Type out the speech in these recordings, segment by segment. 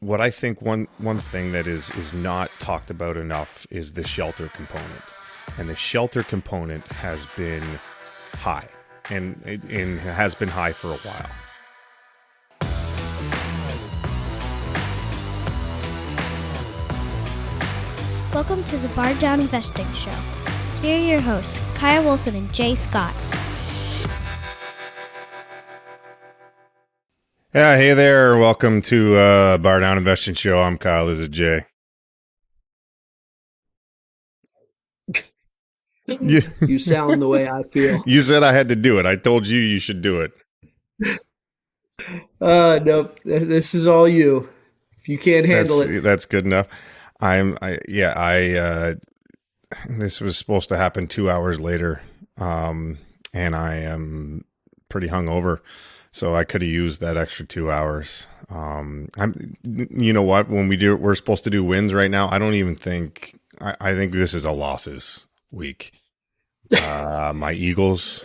what I think one thing that is not talked about enough is the shelter component, and the shelter component has been high, and has been high for a while. Welcome to the Bar Down Investing Show. Here are your hosts, Kyle Wilson and Jay Scott. Yeah, hey there. Welcome to Bar Down Investing Show. I'm Kyle. This is Jay. You sound the way I feel. You said I had to do it. I told you you should do it. Nope. This is all you. If you can't handle it. That's good enough. This was supposed to happen 2 hours later. And I am pretty hungover. So I could have used that extra 2 hours. You know what? When we're supposed to do wins right now. I don't even think, I think this is a losses week. My Eagles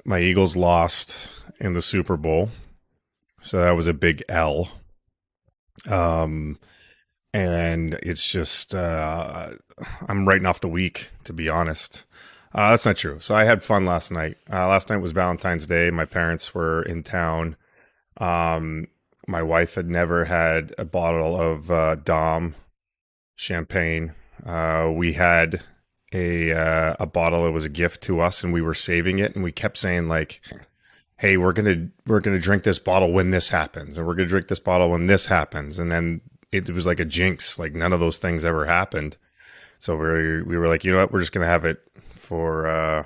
lost in the Super Bowl. So that was a big L. And it's just, I'm writing off the week, to be honest. That's not true. So I had fun last night. Last night was Valentine's Day. My parents were in town. My wife had never had a bottle of Dom champagne. We had a bottle that was a gift to us, and we were saving it, and we kept saying like, hey, we're gonna drink this bottle when this happens, and we're gonna drink this bottle when this happens. And then it was like a jinx, like none of those things ever happened. So we were like, you know what, we're just gonna have it for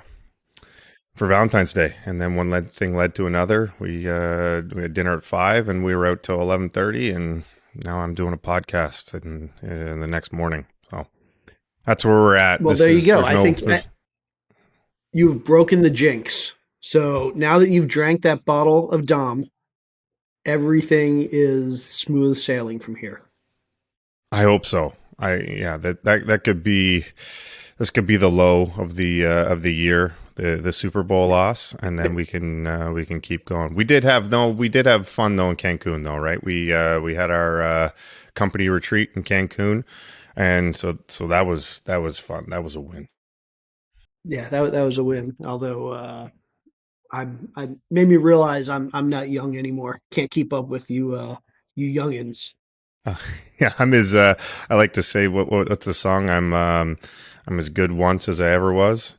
Valentine's Day. And then one thing led to another. We had dinner at 5, and we were out till 11:30, and now I'm doing a podcast in the next morning. So that's where we're at. Well, there you go. I think you've broken the jinx. So now that you've drank that bottle of Dom, everything is smooth sailing from here. I hope so. That could be, this could be the low of the year, the Super Bowl loss, and then we can keep going. We did have fun though in Cancun though, right? We had our company retreat in Cancun, and so that was fun. That was a win. Yeah, that was a win. Although I made me realize I'm not young anymore. Can't keep up with you youngins. Yeah, I'm as I like to say, what's the song? I'm as good once as I ever was.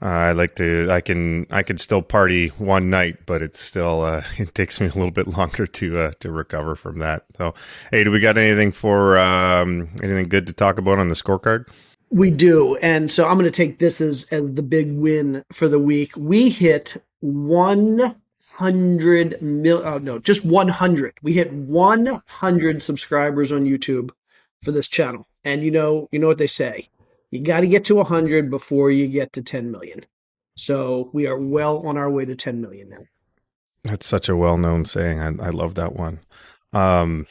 I could still party one night, but it's still it takes me a little bit longer to recover from that. So, hey, do we got anything anything good to talk about on the scorecard? We do, and so I'm going to take this as the big win for the week. We hit 100 mil. Oh no, just 100. We hit 100 subscribers on YouTube for this channel, and you know what they say. You got to get to 100 before you get to 10 million. So we are well on our way to 10 million now. That's such a well-known saying. I love that one. So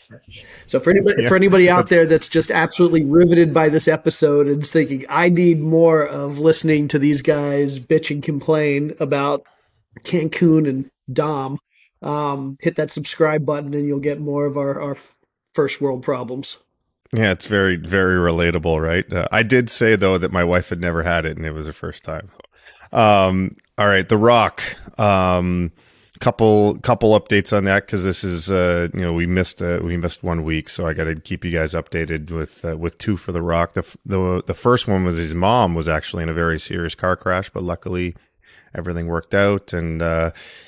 for anybody out there that's just absolutely riveted by this episode and is thinking, I need more of listening to these guys bitch and complain about Cancun and Dom, hit that subscribe button and you'll get more of our first world problems. Yeah, it's very, very relatable, right? I did say though that my wife had never had it, and it was her first time. All right, The Rock. Couple updates on that, because this is we missed 1 week, so I got to keep you guys updated with two for The Rock. The first one was his mom was actually in a very serious car crash, but luckily everything worked out, and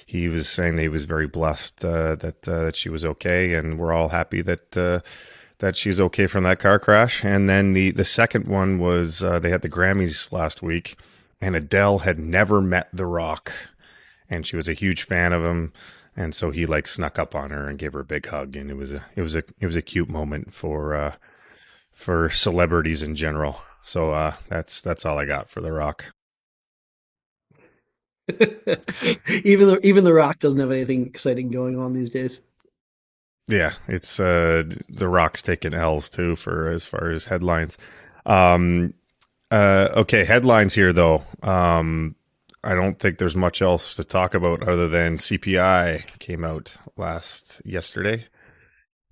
he was saying that he was very blessed that she was okay, and we're all happy that she's okay from that car crash. And then the second one was they had the Grammys last week, and Adele had never met The Rock, and she was a huge fan of him, and so he like snuck up on her and gave her a big hug, and it was a cute moment for celebrities in general. So that's all I got for The Rock. Even The Rock doesn't have anything exciting going on these days. Yeah, it's The Rock's taking L's too for as far as headlines. Okay, headlines here though. I don't think there's much else to talk about other than CPI came out yesterday.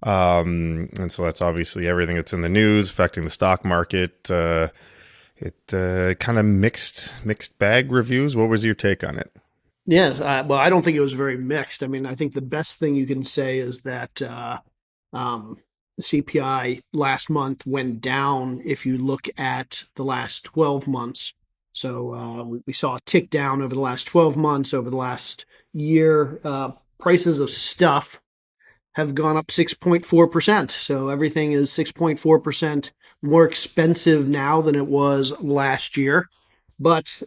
And so that's obviously everything that's in the news affecting the stock market. It kind of mixed bag reviews. What was your take on it? Yes, well, I don't think it was very mixed. I mean, I think the best thing you can say is that um, CPI last month went down if you look at the last 12 months. So we saw a tick down over the last 12 months, over the last year. Prices of stuff have gone up 6.4%. So everything is 6.4% more expensive now than it was last year. But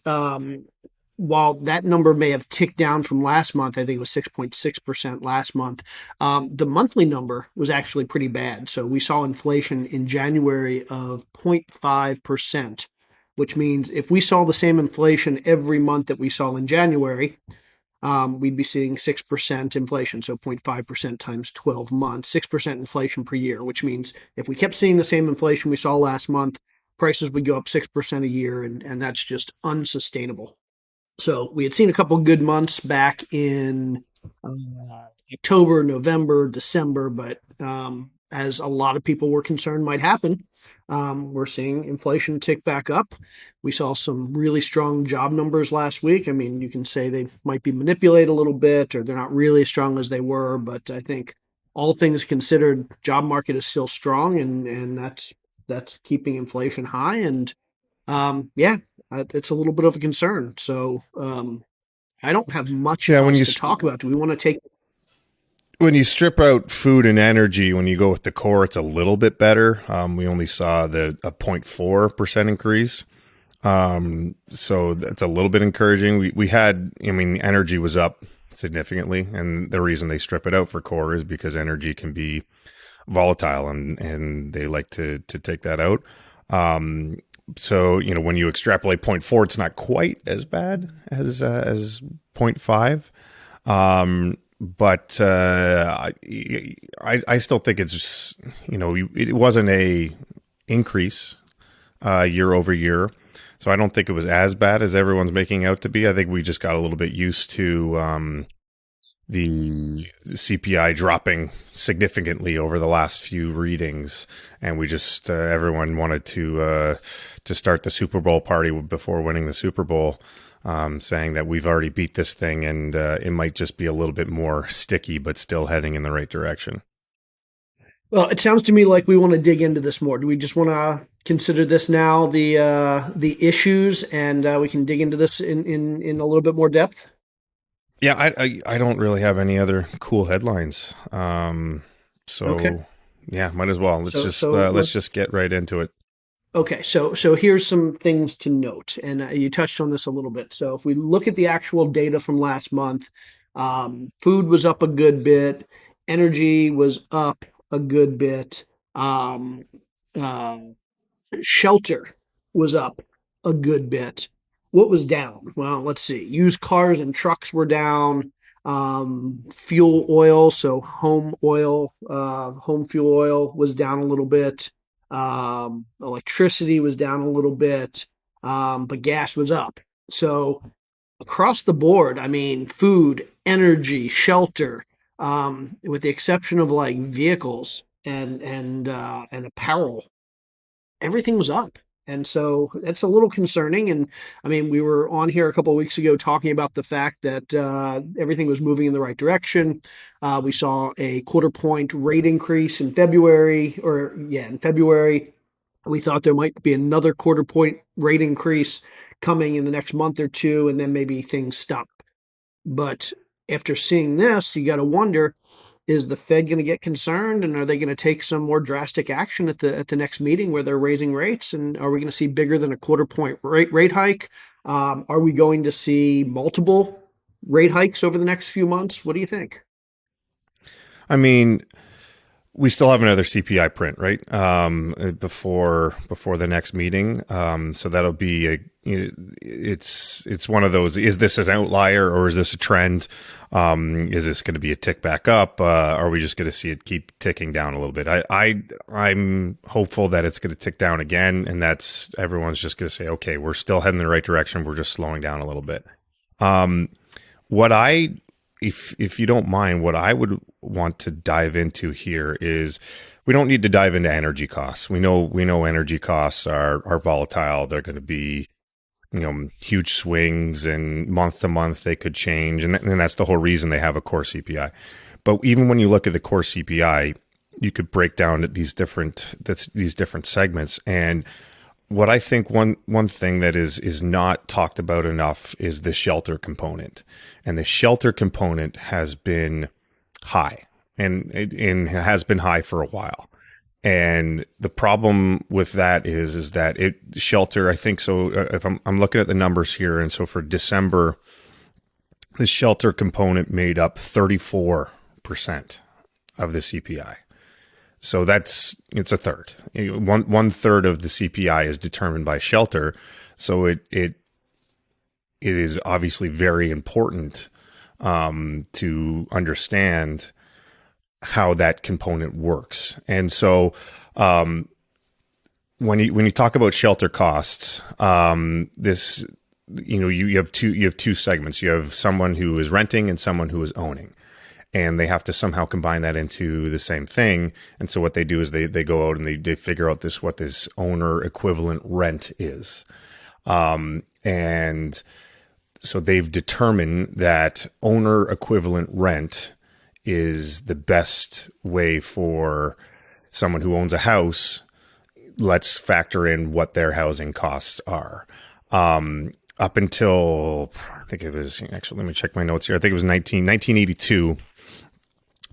while that number may have ticked down from last month, I think it was 6.6% last month, the monthly number was actually pretty bad. So we saw inflation in January of 0.5%, which means if we saw the same inflation every month that we saw in January, we'd be seeing 6% inflation. So 0.5% times 12 months, 6% inflation per year, which means if we kept seeing the same inflation we saw last month, prices would go up 6% a year, and that's just unsustainable. So we had seen a couple good months back in October, November, December, but as a lot of people were concerned might happen, we're seeing inflation tick back up. We saw some really strong job numbers last week. I mean, you can say they might be manipulated a little bit, or they're not really as strong as they were, but I think all things considered, job market is still strong, and that's keeping inflation high. And yeah, it's a little bit of a concern. So I don't have much Yeah, else to talk about. Do we want to take? when you strip out food and energy, when you go with the core, it's a little bit better. We only saw a 0.4% increase. So that's a little bit encouraging. We had, I mean, energy was up significantly, and the reason they strip it out for core is because energy can be volatile, and they like to take that out. So when you extrapolate 0.4, it's not quite as bad as 0.5. But I still think it's just, it wasn't a increase year over year. So I don't think it was as bad as everyone's making out to be. I think we just got a little bit used to the CPI dropping significantly over the last few readings, and we just everyone wanted to start the Super Bowl party before winning the Super Bowl, saying that we've already beat this thing, and it might just be a little bit more sticky, but still heading in the right direction. Well, it sounds to me like we want to dig into this more. Do we just want to consider this now the issues, and we can dig into this in a little bit more depth? Yeah, I don't really have any other cool headlines. So Okay. yeah, might as well. Let's just get right into it. Okay, so here's some things to note, and you touched on this a little bit. So if we look at the actual data from last month, food was up a good bit, energy was up a good bit, um, uh, shelter was up a good bit. What was down? Well, let's see. Used cars and trucks were down. Fuel oil, so home fuel oil was down a little bit. Electricity was down a little bit, but gas was up. So across the board, I mean, food, energy, shelter, with the exception of like vehicles and apparel, everything was up. And so that's a little concerning. And I mean, we were on here a couple of weeks ago talking about the fact that everything was moving in the right direction. We saw a quarter point rate increase in February, in February. We thought there might be another quarter point rate increase coming in the next month or two, and then maybe things stop. But after seeing this, you got to wonder, is the Fed going to get concerned, and are they going to take some more drastic action at the next meeting where they're raising rates? And are we going to see bigger than a quarter point rate hike? Are we going to see multiple rate hikes over the next few months? What do you think? I mean, we still have another CPI print, right? Before the next meeting. So that'll be it's one of those. Is this an outlier, or is this a trend? Is this going to be a tick back up? Are we just going to see it keep ticking down a little bit? I'm hopeful that it's going to tick down again, and that's everyone's just going to say, okay, we're still heading in the right direction. We're just slowing down a little bit. What I if you don't mind, what I would want to dive into here is we don't need to dive into energy costs. We know energy costs are volatile. They're going to be huge swings, and month to month they could change, and that's the whole reason they have a core CPI. But even when you look at the core CPI, you could break down these different segments. And what I think one thing that is not talked about enough is the shelter component, and the shelter component has been high, and it has been high for a while. And the problem with that is that shelter, I think so. If I'm looking at the numbers here, and so for December, the shelter component made up 34% of the CPI. So it's a third. One third of the CPI is determined by shelter. So it is obviously very important to understand how that component works. And so when you talk about shelter costs, this you have two segments. You have someone who is renting and someone who is owning, and they have to somehow combine that into the same thing. And so what they do is they go out and they figure out what this owner equivalent rent is. And so they've determined that owner equivalent rent is the best way for someone who owns a house. Let's factor in what their housing costs are. Up until, I think it was, actually, let me check my notes here. I think it was 1982.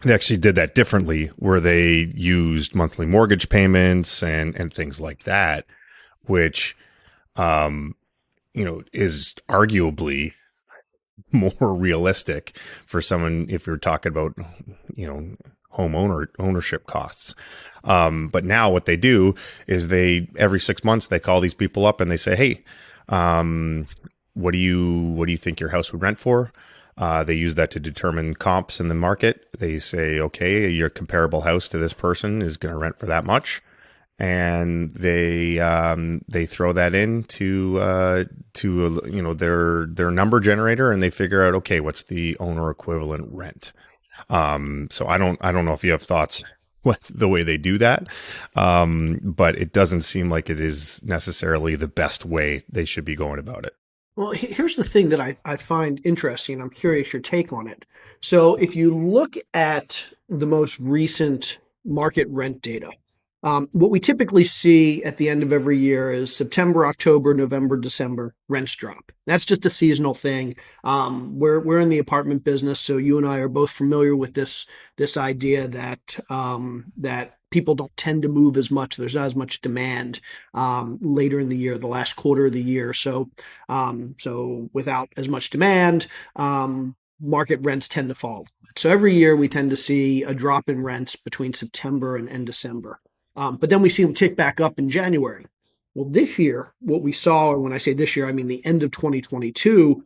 They actually did that differently, where they used monthly mortgage payments and things like that, which, is arguably more realistic for someone if you're talking about, ownership costs. But now what they do is every 6 months, they call these people up and they say, hey, what do you think your house would rent for? They use that to determine comps in the market. They say, okay, your comparable house to this person is going to rent for that much. And they throw that into their number generator, and they figure out, okay, what's the owner equivalent rent? So I don't know if you have thoughts with the way they do that, but it doesn't seem like it is necessarily the best way they should be going about it. Well, here's the thing that I find interesting. I'm curious your take on it. So if you look at the most recent market rent data, what we typically see at the end of every year is September, October, November, December, rents drop. That's just a seasonal thing. We're in the apartment business, so you and I are both familiar with this idea that that people don't tend to move as much. There's not as much demand later in the year, the last quarter of the year. So without as much demand, market rents tend to fall. So every year we tend to see a drop in rents between September and December. But then we see them tick back up in January. Well, this year, what we saw, and when I say this year, I mean the end of 2022,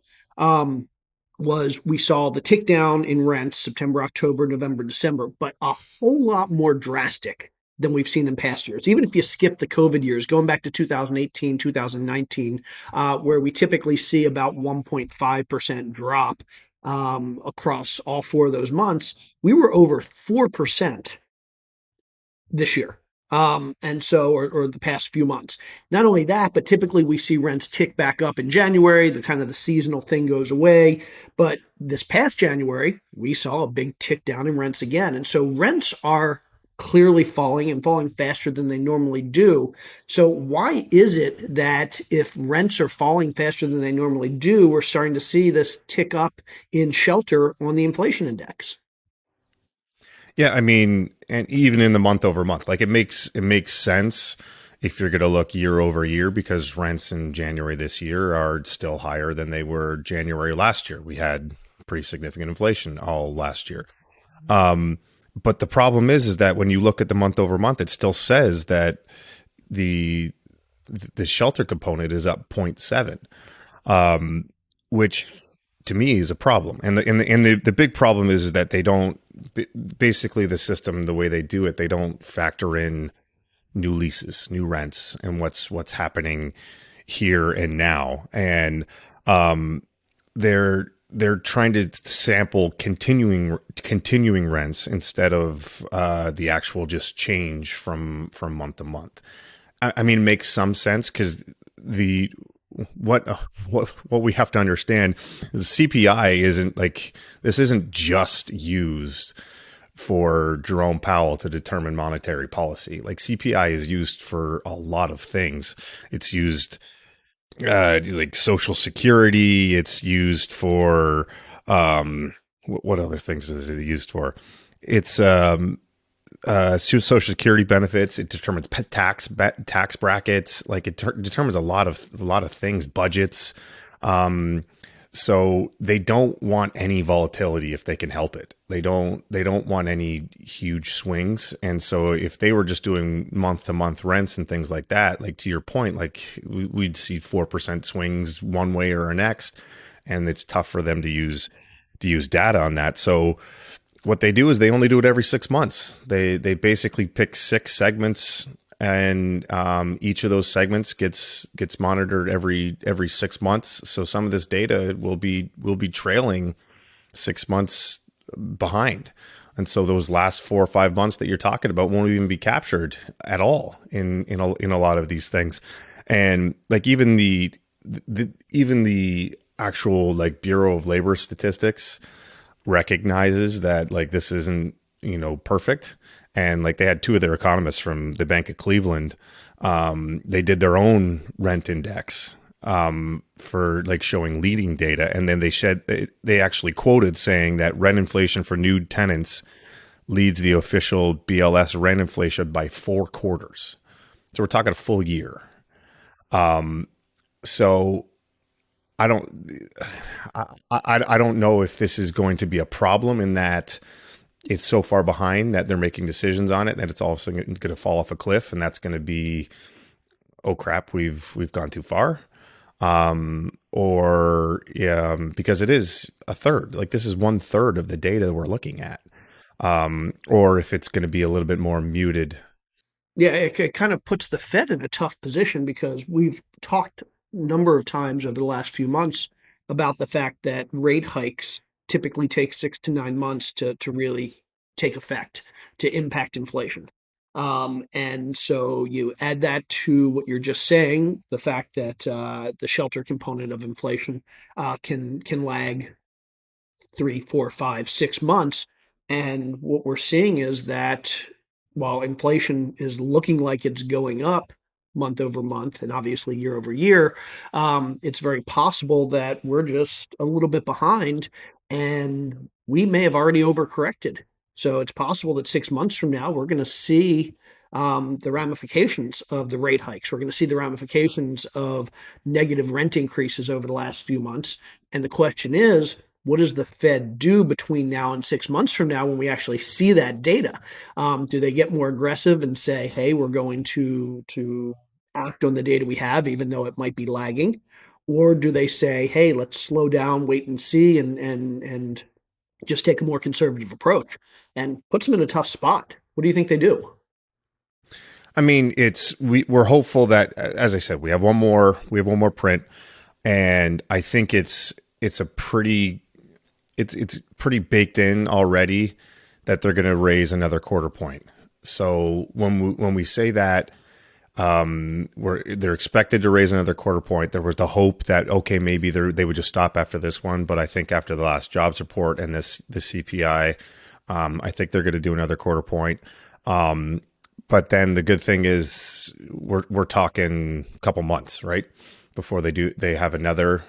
was we saw the tick down in rents September, October, November, December, but a whole lot more drastic than we've seen in past years. Even if you skip the COVID years, going back to 2018, 2019, where we typically see about 1.5% drop across all four of those months, we were over 4% this year. And so, or the past few months. Not only that, but typically we see rents tick back up in January. The kind of the seasonal thing goes away. But this past January, we saw a big tick down in rents again. And so rents are clearly falling and falling faster than they normally do. So why is it that if rents are falling faster than they normally do, we're starting to see this tick up in shelter on the inflation index? Yeah, I mean, and even in the month over month, like it makes sense if you're going to look year over year, because rents in January this year are still higher than they were January last year. We had pretty significant inflation all last year. But the problem is that when you look at the month over month, it still says that the shelter component is up 0.7, which to me is a problem. And the big problem is that they don't, basically the system, the way they do it, they don't factor in new leases, new rents, and what's happening here and now. And they're trying to sample continuing rents instead of the actual just change from month to month. I mean, it makes some sense because the what what we have to understand is CPI isn't like this isn't just used for Jerome Powell to determine monetary policy. Like CPI is used for a lot of things. It's used like Social Security. It's used for what other things is it used for? It's Social Security benefits. It determines tax brackets. Like it determines a lot of things, budgets. So they don't want any volatility if they can help it. They don't want any huge swings. And so if they were just doing month to month rents and things like that, like to your point, like we'd see 4% swings one way or next, and it's tough for them to use data on that. So what they do is they only do it every 6 months. They basically pick 6 segments, and each of those segments gets monitored every 6 months. So some of this data will be trailing 6 months behind, and so those last 4 or 5 months that you're talking about won't even be captured at all in a lot of these things. And like even the actual like Bureau of Labor Statistics recognizes that like this isn't perfect. And like they had 2 of their economists from the Bank of Cleveland, they did their own rent index for like showing leading data, and then they actually quoted saying that rent inflation for new tenants leads the official BLS rent inflation by 4 quarters. So we're talking a full year. So I don't know if this is going to be a problem in that it's so far behind that they're making decisions on it that it's all of a sudden going to fall off a cliff, and that's going to be, oh crap, we've gone too far, or because it is a third, like this is 1/3 of the data we're looking at, or if it's going to be a little bit more muted. Yeah, it kind of puts the Fed in a tough position because we've talked number of times over the last few months about the fact that rate hikes typically take 6 to 9 months to really take effect, to impact inflation. And so you add that to what you're just saying, the fact that the shelter component of inflation can lag 3, 4, 5, 6 months. And what we're seeing is that while inflation is looking like it's going up month over month and obviously year over year, it's very possible that we're just a little bit behind and we may have already overcorrected. So it's possible that 6 months from now, we're going to see the ramifications of the rate hikes. We're going to see the ramifications of negative rent increases over the last few months. And the question is, what does the Fed do between now and 6 months from now when we actually see that data? Do they get more aggressive and say, hey, we're going to act on the data we have, even though it might be lagging? Or do they say, hey, let's slow down, wait and see, and just take a more conservative approach? And puts them in a tough spot. What do you think they do? I mean, we're hopeful that, as I said, we have one more print, and I think it's pretty baked in already that they're going to raise another quarter point. So when we say that they're expected to raise another quarter point, there was the hope that okay, maybe they would just stop after this one. But I think after the last jobs report and the CPI, I think they're going to do another quarter point. But then the good thing is we're talking a couple months, right? Before they have another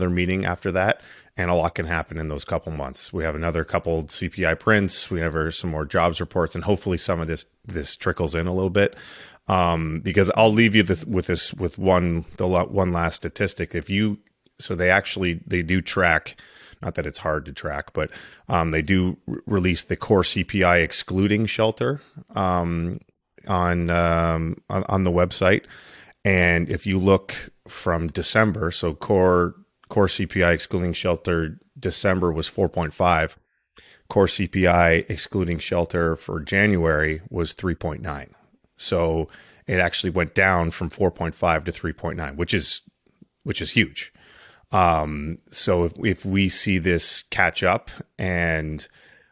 meeting after that, and a lot can happen in those couple months. We have another couple CPI prints, we have some more jobs reports, and hopefully some of this trickles in a little bit. Because I'll leave you with one last statistic. They do track, not that it's hard to track, but they do release the core CPI excluding shelter on the website. And if you look from December, so core CPI excluding shelter, December was 4.5. Core CPI excluding shelter for January was 3.9. So it actually went down from 4.5 to 3.9, which is huge. So if we see this catch up, and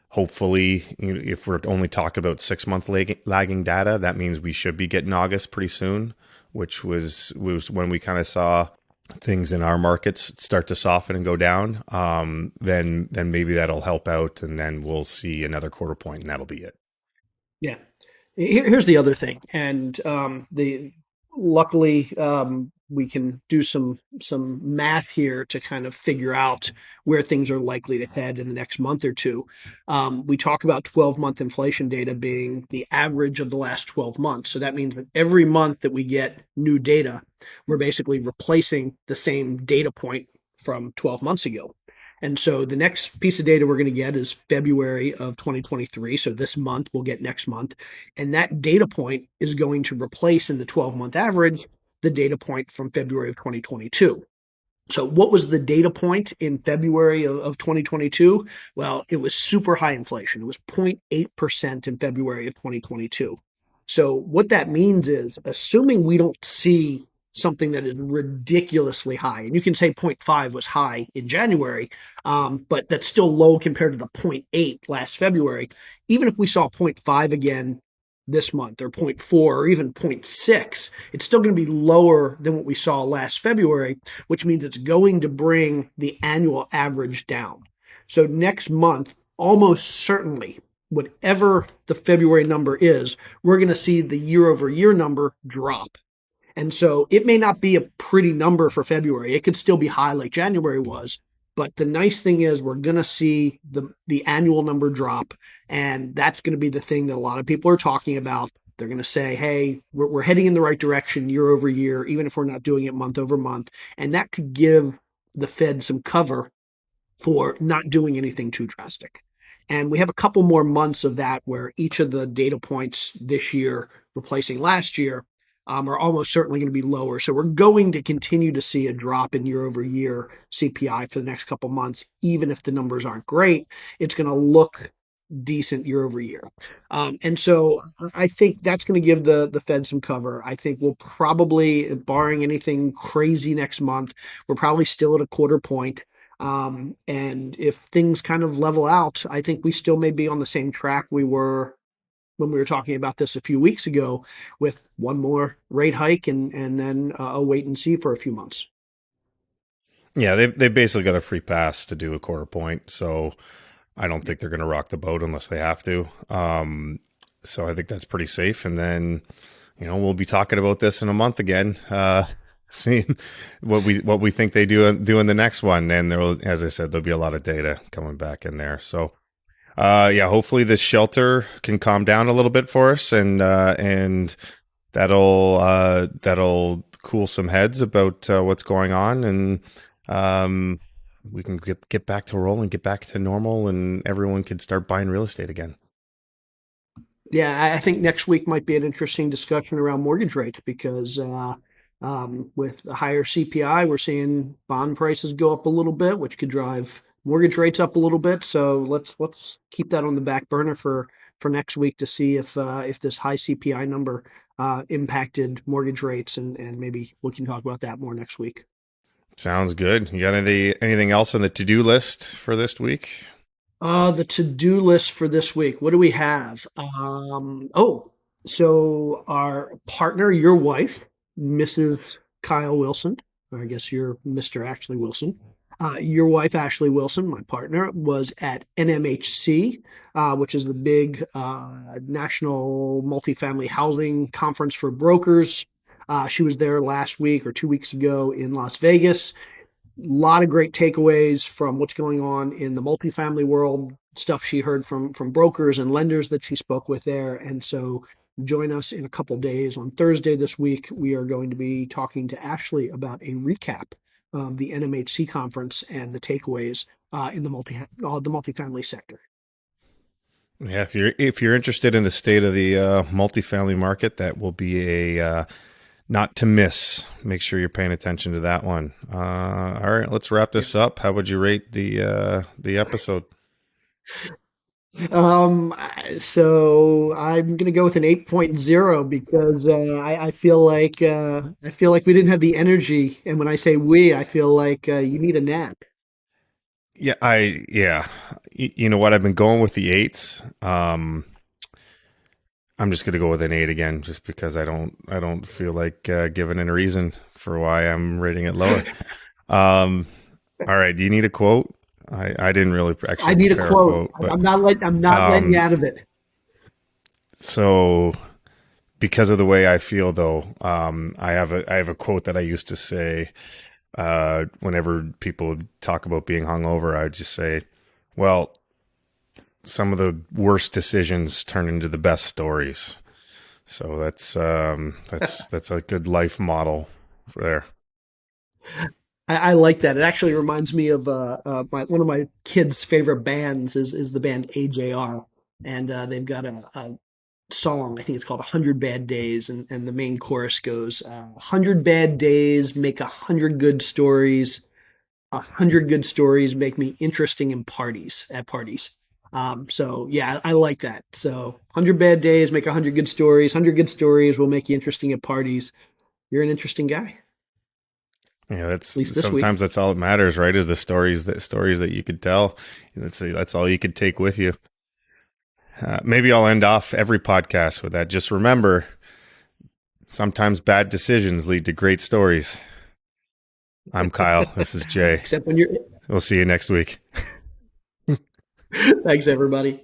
hopefully, if we're only talking about 6 month lagging data, that means we should be getting August pretty soon, which was when we kind of saw things in our markets start to soften and go down. Then maybe that'll help out, and then we'll see another quarter point, and that'll be it. Yeah. Here's the other thing, and the luckily we can do some math here to kind of figure out where things are likely to head in the next month or two. We talk about 12-month inflation data being the average of the last 12 months. So that means that every month that we get new data, we're basically replacing the same data point from 12 months ago. And so the next piece of data we're going to get is February of 2023. So this month, we'll get next month. And that data point is going to replace in the 12-month average the data point from February of 2022. So what was the data point in February of 2022? Well, it was super high inflation. It was 0.8% in February of 2022. So what that means is, assuming we don't see something that is ridiculously high, and you can say 0.5 was high in January, but that's still low compared to the 0.8 last February. Even if we saw 0.5 again this month, or 0.4, or even 0.6, it's still going to be lower than what we saw last February, which means it's going to bring the annual average down. So next month, almost certainly, whatever the February number is, we're going to see the year over year number drop. And so it may not be a pretty number for February. It could still be high like January was. But the nice thing is we're going to see the annual number drop. And that's going to be the thing that a lot of people are talking about. They're going to say, hey, we're heading in the right direction year over year, even if we're not doing it month over month. And that could give the Fed some cover for not doing anything too drastic. And we have a couple more months of that where each of the data points this year replacing last year are almost certainly going to be lower. So we're going to continue to see a drop in year over year CPI for the next couple months. Even if the numbers aren't great, it's going to look decent year over year. And so I think that's going to give the Fed some cover. I think we'll probably, barring anything crazy next month, we're probably still at a quarter point. And if things kind of level out, I think we still may be on the same track we were when we were talking about this a few weeks ago, with one more rate hike and then a wait and see for a few months. Yeah, they basically got a free pass to do a quarter point, so I don't think they're going to rock the boat unless they have to. So I think that's pretty safe. And then, we'll be talking about this in a month again, seeing what we think they do in the next one. And there will, as I said, there'll be a lot of data coming back in there. So. Hopefully this shelter can calm down a little bit for us, and that'll cool some heads about what's going on, and we can get back to rolling, get back to normal, and everyone can start buying real estate again. Yeah, I think next week might be an interesting discussion around mortgage rates because with the higher CPI, we're seeing bond prices go up a little bit, which could drive mortgage rates up a little bit. So let's keep that on the back burner for next week to see if this high CPI number impacted mortgage rates, and maybe we can talk about that more next week. Sounds good. You got anything else on the to-do list for this week? The to-do list for this week. What do we have? So our partner, your wife, Mrs. Kyle Wilson, or I guess you're Mr. Ashley Wilson. Your wife, Ashley Wilson, my partner, was at NMHC, which is the big national multifamily housing conference for brokers. She was there last week or 2 weeks ago in Las Vegas. A lot of great takeaways from what's going on in the multifamily world, stuff she heard from brokers and lenders that she spoke with there. And so join us in a couple days. On Thursday this week, we are going to be talking to Ashley about a recap of the NMHC conference and the takeaways in the multifamily sector. Yeah, if you're interested in the state of the multifamily market, that will be a not to miss. Make sure you're paying attention to that one. All right, let's wrap this up. How would you rate the episode? So I'm going to go with an 8.0 because I feel like we didn't have the energy, and when I say we, I feel like you need a nap. Yeah. You know what? I've been going with the eights. I'm just gonna go with an eight again, just because I don't feel like giving a reason for why I'm rating it lower. Um, all right. Do you need a quote? I didn't really I actually need a prepare a quote. quote, but I'm not letting you um, out of it. so because of the way I feel, though, I have a quote that I used to say whenever people talk about being hungover. I would just say, "Well, some of the worst decisions turn into the best stories." So that's a good life model for there. I like that. It actually reminds me of one of my kids' favorite bands is the band AJR, and they've got a song. I think it's called "100 Bad Days," and the main chorus goes, "100 bad days make 100 good stories. 100 good stories make me interesting in parties at parties." So yeah, I like that. So 100 bad days make 100 good stories. 100 good stories will make you interesting at parties. You're an interesting guy, Yeah, at least this sometimes week. that's all that matters, right? Is the stories that you could tell. That's all you could take with you. Maybe I'll end off every podcast with that. Just remember, sometimes bad decisions lead to great stories. I'm Kyle. This is Jay. Except when you're. We'll see you next week. Thanks, everybody.